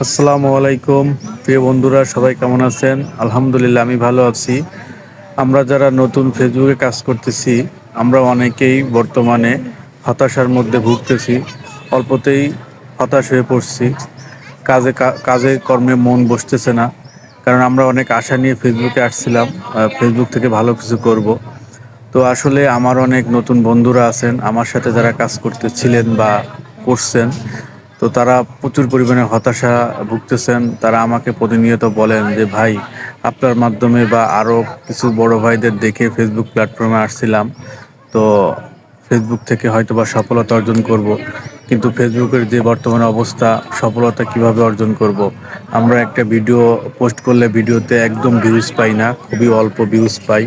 আসসালামু আলাইকুম। প্রিয় বন্ধুরা, সবাই কেমন আছেন? আলহামদুলিল্লাহ, আমি ভালো আছি। আমরা যারা নতুন ফেসবুকে কাজ করতেছি, আমরা অনেকেই বর্তমানে হতাশার মধ্যে ভুগতেছি। অল্পতেই হতাশ হয়ে পড়ছি। কাজে কর্মে মন বসতেছে না। কারণ আমরা অনেক আশা নিয়ে ফেসবুকে আসছিলাম, ফেসবুক থেকে ভালো কিছু করব। তো আসলে আমার অনেক নতুন বন্ধুরা আছেন আমার সাথে, যারা কাজ করতেছিলেন বা করছেন। তো তারা প্রচুর পরিমাণে হতাশা ভুগতেছেন। তারা আমাকে প্রতিনিয়ত বলেন যে, ভাই, আপনার মাধ্যমে বা আরও কিছু বড় ভাইদের দেখে ফেসবুক প্ল্যাটফর্মে আসছিলাম। তো ফেসবুক থেকে হয়তোবা সফলতা অর্জন করব, কিন্তু ফেসবুকের যে বর্তমানে অবস্থা, সফলতা কিভাবে অর্জন করব? আমরা একটা ভিডিও পোস্ট করলে ভিডিওতে একদম ভিউজ পাই না, খুবই অল্প ভিউজ পাই।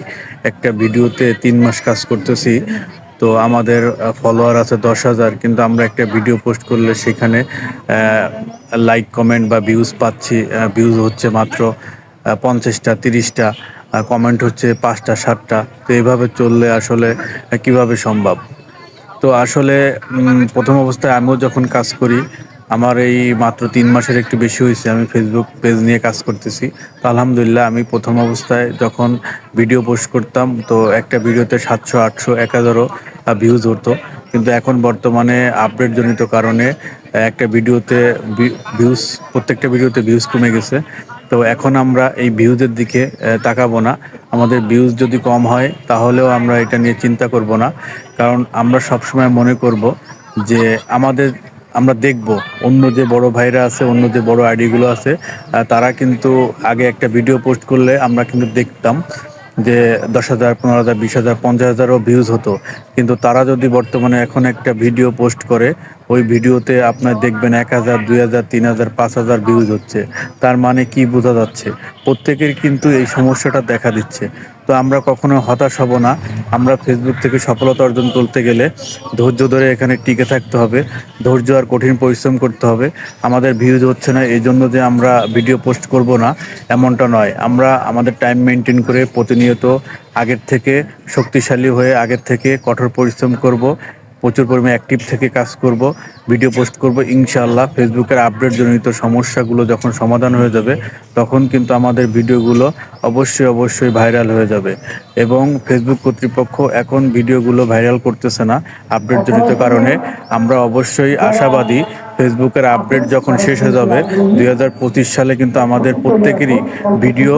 একটা ভিডিওতে ৩ মাস কাজ করতেছি, তো আমাদের ফলোয়ার আছে ১০,০০০, কিন্তু আমরা একটা ভিডিও পোস্ট করলে সেখানে লাইক কমেন্ট বা ভিউজ পাচ্ছি, ভিউজ হচ্ছে মাত্র ৫০টা ৩০টা, কমেন্ট হচ্ছে ৫টা ৭টা। তো এইভাবে চললে আসলে কিভাবে সম্ভব? তো আসলে প্রথম অবস্থায় আমিও যখন কাজ করি, আমার এই মাত্র ৩ মাসের একটু বেশি হয়েছে আমি ফেসবুক পেজ নিয়ে কাজ করতেছি। তো আলহামদুলিল্লাহ, আমি প্রথম অবস্থায় যখন ভিডিও পোস্ট করতাম, তো একটা ভিডিওতে ৭০০, ৮০০, ১,০০০ও ভিউজ হতো। কিন্তু এখন বর্তমানে আপডেটজনিত কারণে একটা ভিডিওতে ভিউজ প্রত্যেকটা ভিডিওতে ভিউজ কমে গেছে। তো এখন আমরা এই ভিউজের দিকে তাকাবো না। আমাদের ভিউজ যদি কম হয় তাহলেও আমরা এটা নিয়ে চিন্তা করব না। কারণ আমরা সবসময় মনে করব যে আমরা দেখব অন্য যে বড় ভাইরা আছে, অন্য যে বড় আইডিগুলো আছে, তারা কিন্তু আগে একটা ভিডিও পোস্ট করলে আমরা কিন্তু দেখতাম যে ১০,০০০, ১৫,০০০, ২০,০০০, ৫০,০০০ও ভিউজ হতো। কিন্তু তারা যদি বর্তমানে এখন একটা ভিডিও পোস্ট করে, ওই ভিডিওতে আপনার দেখবেন ১,০০০, ২,০০০, ৩,০০০, ৫,০০০ ভিউজ হচ্ছে। তার মানে কি বোঝা যাচ্ছে? প্রত্যেকের কিন্তু এই সমস্যাটা দেখা দিচ্ছে। তো আমরা কখনো হতাশ হব না। আমরা ফেসবুক থেকে সফলতা অর্জন করতে গেলে ধৈর্য ধরে এখানে টিকে থাকতে হবে। ধৈর্য আর কঠিন পরিশ্রম করতে হবে। আমাদের ভিউজ হচ্ছে না এইজন্য যে আমরা ভিডিও পোস্ট করব না, এমনটা নয়। আমরা আমাদের টাইম মেইনটেইন করে প্রতিনিয়ত আগের থেকে শক্তিশালী হয়ে আগের থেকে কঠোর পরিশ্রম করব। প্রচুর পরিমাণে অ্যাক্টিভ থেকে কাজ করব, ভিডিও পোস্ট করব। ইনশাআল্লাহ ফেসবুকের আপডেটজনিত সমস্যাগুলো যখন সমাধান হয়ে যাবে, তখন কিন্তু আমাদের ভিডিওগুলো অবশ্যই ভাইরাল হয়ে যাবে। এবং ফেসবুক কর্তৃপক্ষ এখন ভিডিওগুলো ভাইরাল করতেছে না আপডেটজনিত কারণে। আমরা অবশ্যই আশাবাদী, ফেসবুকের আপডেট যখন শেষ হয়ে যাবে ২০২৫ সালে, কিন্তু আমাদের প্রত্যেকেরই ভিডিও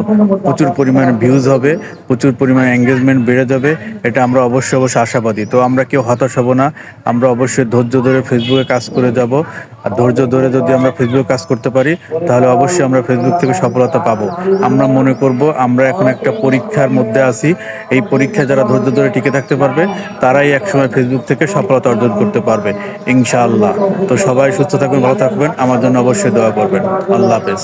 প্রচুর পরিমাণে ভিউজ হবে, প্রচুর পরিমাণে এঙ্গেজমেন্ট বেড়ে যাবে। এটা আমরা অবশ্যই আশাবাদী। তো আমরা কেউ হতাশ হব না। আমরা অবশ্যই ধৈর্য ধরে ফেসবুকে কাজ করে যাব। আর ধৈর্য ধরে যদি আমরা ফেসবুকে কাজ করতে পারি, তাহলে অবশ্যই আমরা ফেসবুক থেকে সফলতা পাবো। আমরা মনে করব আমরা এখন একটা পরীক্ষার মধ্যে আছি। এই পরীক্ষায় যারা ধৈর্য ধরে টিকে থাকতে পারবে, তারাই একসময় ফেসবুক থেকে সফলতা অর্জন করতে পারবে ইনশাআল্লাহ। তো সবাই সুস্থ থাকবেন, ভালো থাকবেন, আমার জন্য অবশ্যই দোয়া করবেন। আল্লাহ হাফেজ।